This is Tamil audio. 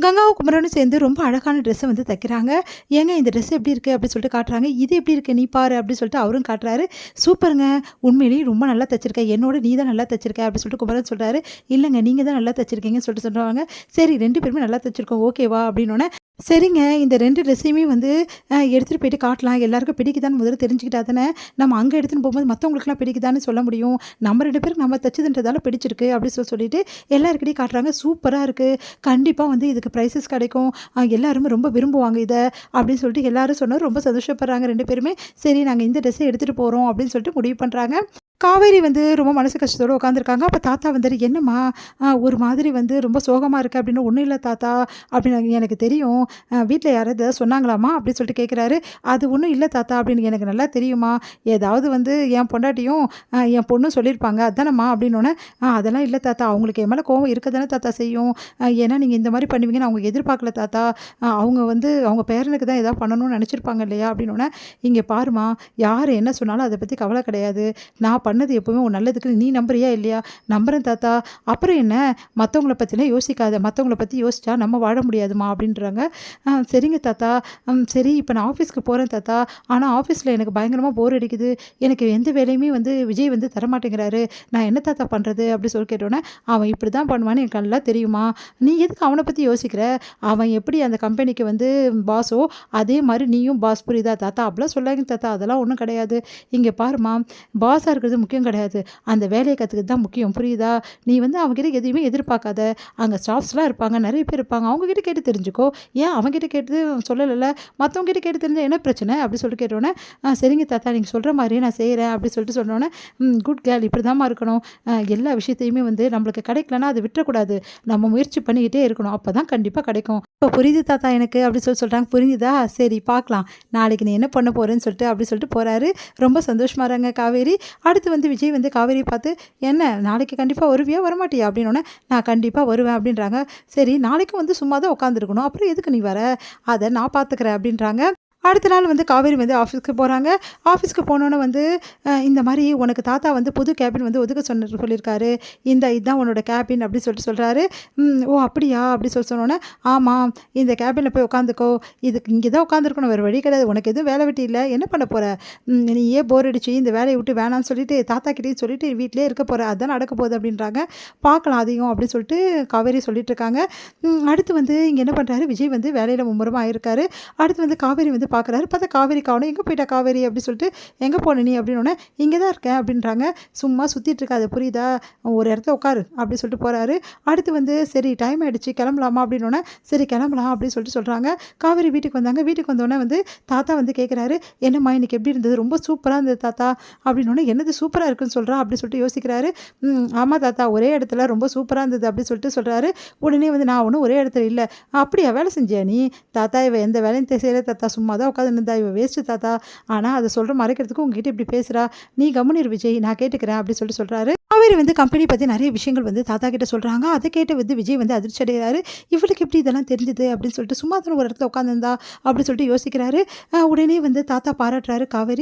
கங்காவும் குமரனும் சேர்ந்து ரொம்ப அழகான ட்ரெஸ்ஸை வந்து தைக்கிறாங்க. ஏங்க இந்த ட்ரெஸ் எப்படி இருக்குது அப்படின்னு சொல்லிட்டு காட்டுறாங்க. இது எப்படி இருக்கு நீ பாரு அப்படின்னு சொல்லிட்டு அவரும் காட்டுறாரு. சூப்பருங்க, உண்மையிலேயே ரொம்ப நல்லா தைச்சிருக்க, என்னோட நீ தான் நல்லா தைச்சிருக்க அப்படின்னு சொல்லிட்டு குமரன் சொல்கிறாரு. இல்லைங்க நீங்கள் தான் நல்லா தைச்சிருக்கீங்கன்னு சொல்லிட்டு சொல்கிறாங்க. சரி 2 பேருமே நல்லா தைச்சிருக்கோம் ஓகேவா அப்படின்னோடனே சரிங்க. இந்த 2 ட்ரெஸ்ஸையுமே வந்து எடுத்துகிட்டு போயிட்டு காட்டலாம். எல்லாருக்கும் பிடிக்குதான்னு முதல்ல தெரிஞ்சுக்கிட்டா தானே, நம்ம அங்கே எடுத்துன்னு போகும்போது மற்றவங்களுக்குலாம் பிடிக்குதான்னு சொல்ல முடியும். நம்ம 2 பேருக்கு நம்ம தச்சதுன்றதால பிடிச்சிருக்கு அப்படின்னு சொல்லிட்டு எல்லாருக்கிட்டையும் காட்டுறாங்க. சூப்பராக இருக்குது. கண்டிப்பாக வந்து இதுக்கு ப்ரைஸஸ் கிடைக்கும். எல்லாருமே ரொம்ப விரும்புவாங்க இதை அப்படின்னு சொல்லிட்டு எல்லாரும் சொன்னோம். ரொம்ப சந்தோஷப்படுறாங்க 2 பேருமே. சரி நாங்கள் இந்த ட்ரெஸ்ஸை எடுத்துகிட்டு போகிறோம் அப்படின்னு சொல்லிட்டு முடிவு பண்ணுறாங்க. காவேரி வந்து ரொம்ப மனசு கஷ்டத்தோடு உட்காந்துருக்காங்க. அப்போ தாத்தா வந்துட்டு என்னம்மா ஒரு மாதிரி வந்து ரொம்ப சோகமாக இருக்குது அப்படின்னு. ஒன்றும் இல்லை தாத்தா அப்படின்னு எனக்கு தெரியும். வீட்டில் யாராவது ஏதாவது சொன்னாங்களாம்மா அப்படின்னு சொல்லிட்டு கேட்குறாரு. அது ஒன்றும் இல்லை தாத்தா அப்படின்னு எனக்கு நல்லா தெரியுமா. ஏதாவது வந்து என் பொண்டாட்டியும் என் பொண்ணும் சொல்லியிருப்பாங்க அதானம்மா அப்படின்னோடனே அதெல்லாம் இல்லை தாத்தா, அவங்களுக்கு என் மேலே கோவம் இருக்க தானே தாத்தா செய்யும். ஏன்னா நீங்கள் இந்த மாதிரி பண்ணுவீங்கன்னு அவங்க எதிர்பார்க்கல தாத்தா. அவங்க வந்து அவங்க பேரனுக்கு தான் ஏதாவது பண்ணணும்னு நினச்சிருப்பாங்க இல்லையா அப்படின்னோடனே இங்கே பாருமா, யார் என்ன சொன்னாலும் அதை பற்றி கவலை கிடையாது. நான் பண்ணது எப்போவுமே உன் நல்லதுக்கு. நீ நம்புறியா இல்லையா? நம்புறேன் தாத்தா. அப்புறம் என்ன, மற்றவங்கள பற்றிலாம் யோசிக்காத, மற்றவங்கள பற்றி யோசிச்சா நம்ம வாழ முடியாதுமா அப்படின்றாங்க. சரிங்க தாத்தா. சரி இப்போ நான் ஆஃபீஸ்க்கு போகிறேன் தாத்தா. ஆனால் ஆஃபீஸில் எனக்கு பயங்கரமாக போர் அடிக்குது. எனக்கு எந்த வேலையுமே வந்து விஜய் வந்து தரமாட்டேங்கிறாரு. நான் என்ன தாத்தா பண்ணுறது அப்படி சொல்லி கேட்டோன்னே அவன் இப்படி தான் பண்ணுவான்னு எனக்கு நல்லா தெரியுமா. நீ எதுக்கு அவனை பற்றி யோசிக்கிற? அவன் எப்படி அந்த கம்பெனிக்கு வந்து பாஸோ அதே மாதிரி நீயும் பாஸ், புரியுதா தாத்தா? அப்படிலாம் சொல்லாங்க தாத்தா, அதெல்லாம் ஒன்றும் கிடையாது. இங்கே பாருமா, பாஸாக இருக்கிறது முக்கியம் கிடையாது, அந்த வேலையை கற்றுக்கிறது தான் முக்கியம், புரியுதா? நீ வந்து அவங்ககிட்ட எதையுமே எதிர்பார்க்காத. அங்கே ஸ்டாஃப்ஸ்லாம் இருப்பாங்க, நிறைய பேர் இருப்பாங்க, அவங்ககிட்ட கேட்டு தெரிஞ்சுக்கோ. ஏன் அவங்ககிட்ட கேட்டு சொல்லலைல்ல, மற்றவங்ககிட்ட கேட்டு தெரிஞ்ச என்ன பிரச்சனை அப்படி சொல்லிட்டு கேட்டோன்னே சரிங்க தாத்தா நீங்கள் சொல்கிற மாதிரியே நான் செய்கிறேன் அப்படி சொல்லிட்டு சொன்னோன்னே குட் கேர்ள், இப்படி தான்மா இருக்கணும். எல்லா விஷயத்தையுமே வந்து நம்மளுக்கு கிடைக்கலன்னா அதை விட்டுறக்கூடாது, நம்ம முயற்சி பண்ணிக்கிட்டே இருக்கணும், அப்போ தான் கண்டிப்பாக கிடைக்கும். இப்போ புரியுது தாத்தா எனக்கு அப்படி சொல்கிறாங்க. புரியுதா? சரி பார்க்கலாம், நாளைக்கு நீ என்ன பண்ண போகிறேன்னு சொல்லிட்டு அப்படி சொல்லிட்டு போகிறாரு. ரொம்ப சந்தோஷமாக இருங்க காவேரி. அடுத்து வந்து விஜய் வந்து காவேரியை பார்த்து என்ன நாளைக்கு கண்டிப்பாக வருவியா வரமாட்டியா அப்படின்னோடனே நான் கண்டிப்பாக வருவேன் அப்படின்றாங்க. சரி நாளைக்கும் வந்து சும்மா தான் உட்காந்துருக்கணும், அப்புறம் எதுக்கு நீ வர, அதை நான் பார்த்துக்கிறேன் அப்படின்றாங்க. அடுத்த நாள் வந்து காவேரி வந்து ஆஃபீஸ்க்கு போகிறாங்க. ஆஃபீஸ்க்கு போனோன்னே வந்து இந்த மாதிரி உனக்கு தாத்தா வந்து புது கேபின் வந்து ஒதுக்க சொல்லியிருக்காரு, இதுதான் உன்னோட கேபின் அப்படி சொல்லிட்டு சொல்கிறாரு. ஓ அப்படியா அப்படி சொன்னோன்னே ஆமாம், இந்த கேபினில் போய் உட்காந்துக்கோ, இதுக்கு இங்கே தான் உட்காந்துருக்கணும், வேறு வழி கிடையாது, உனக்கு எதுவும் வேலை வெட்டி இல்லை, என்ன பண்ண போகிற, நீ ஏன் போர் அடிச்சு இந்த வேலையை விட்டு வேணான்னு சொல்லிட்டு தாத்தா கிட்டேயும் சொல்லிட்டு வீட்டிலே இருக்க போகிற, அதுதான் நடக்க போகுது அப்படின்றாங்க. பார்க்கலாம் அதையும் அப்படின்னு சொல்லிட்டு காவேரி சொல்லிட்டு இருக்காங்க. அடுத்து வந்து இங்கே என்ன பண்ணுறாரு, விஜய் வந்து வேலையில் மும்முரமாக ஆயிருக்காரு. அடுத்து வந்து காவேரி வந்து பார்க்குறாரு. பார்த்தா காவேரி காணும். எங்கே போயிட்டா காவேரி அப்படி சொல்லிட்டு எங்கே போன நீ அப்படின்னோடனே இங்கே தான் இருக்கேன் அப்படின்றாங்க. சும்மா சுற்றிட்டு இருக்காது புரியுதா, ஒரு இடத்துல உட்காரு அப்படி சொல்லிட்டு போகிறாரு. அடுத்து வந்து சரி டைம் ஆகிடுச்சு கிளம்பலாமா அப்படின்னோடனே சரி கிளம்பலாம் அப்படின்னு சொல்லிட்டு சொல்கிறாங்க. காவேரி வீட்டுக்கு வந்தாங்க. வீட்டுக்கு வந்தோடனே வந்து தாத்தா வந்து கேட்குறாரு, என்னம்மா இன்னைக்கு எப்படி இருந்தது, ரொம்ப சூப்பராக இருந்தது தாத்தா அப்படின்னோடனே என்னது சூப்பராக இருக்குன்னு சொல்கிறா அப்படி சொல்லிட்டு யோசிக்கிறாரு. ஆமாம் தாத்தா, ஒரே இடத்துல ரொம்ப சூப்பராக இருந்தது அப்படி சொல்லிட்டு சொல்கிறாரு. உடனே வந்து நான் ஒன்றும் ஒரே இடத்துல இல்லை, அப்படியா வேலை செஞ்சியா நீ, தாத்தா இவ எந்த வேலையும் செய்யலை தாத்தா, சும்மா தான் உட்காந்து இருந்தா, இவ வேஸ்ட்டு தாத்தா, ஆனால் அதை சொல்கிற மறைக்கிறதுக்கு உங்ககிட்ட இப்படி பேசுகிறா, நீ கம்முனிரு விஜய் நான் கேட்டுக்கிறேன் அப்படி சொல்லிட்டு சொல்கிறாரு. காவேரி வந்து கம்பெனி பற்றி நிறைய விஷயங்கள் வந்து தாத்தா கிட்ட சொல்கிறாங்க. அதை கேட்டு வந்து விஜய் வந்து அதிர்ச்சி அடைகிறாரு. இவளுக்கு எப்படி இதெல்லாம் தெரிஞ்சுது அப்படின்னு சொல்லிட்டு சும்மா தான் ஒரு இடத்துல உட்காந்துருந்தா அப்படி சொல்லிட்டு யோசிக்கிறாரு. உடனே வந்து தாத்தா பாராட்டுறாரு காவேரி.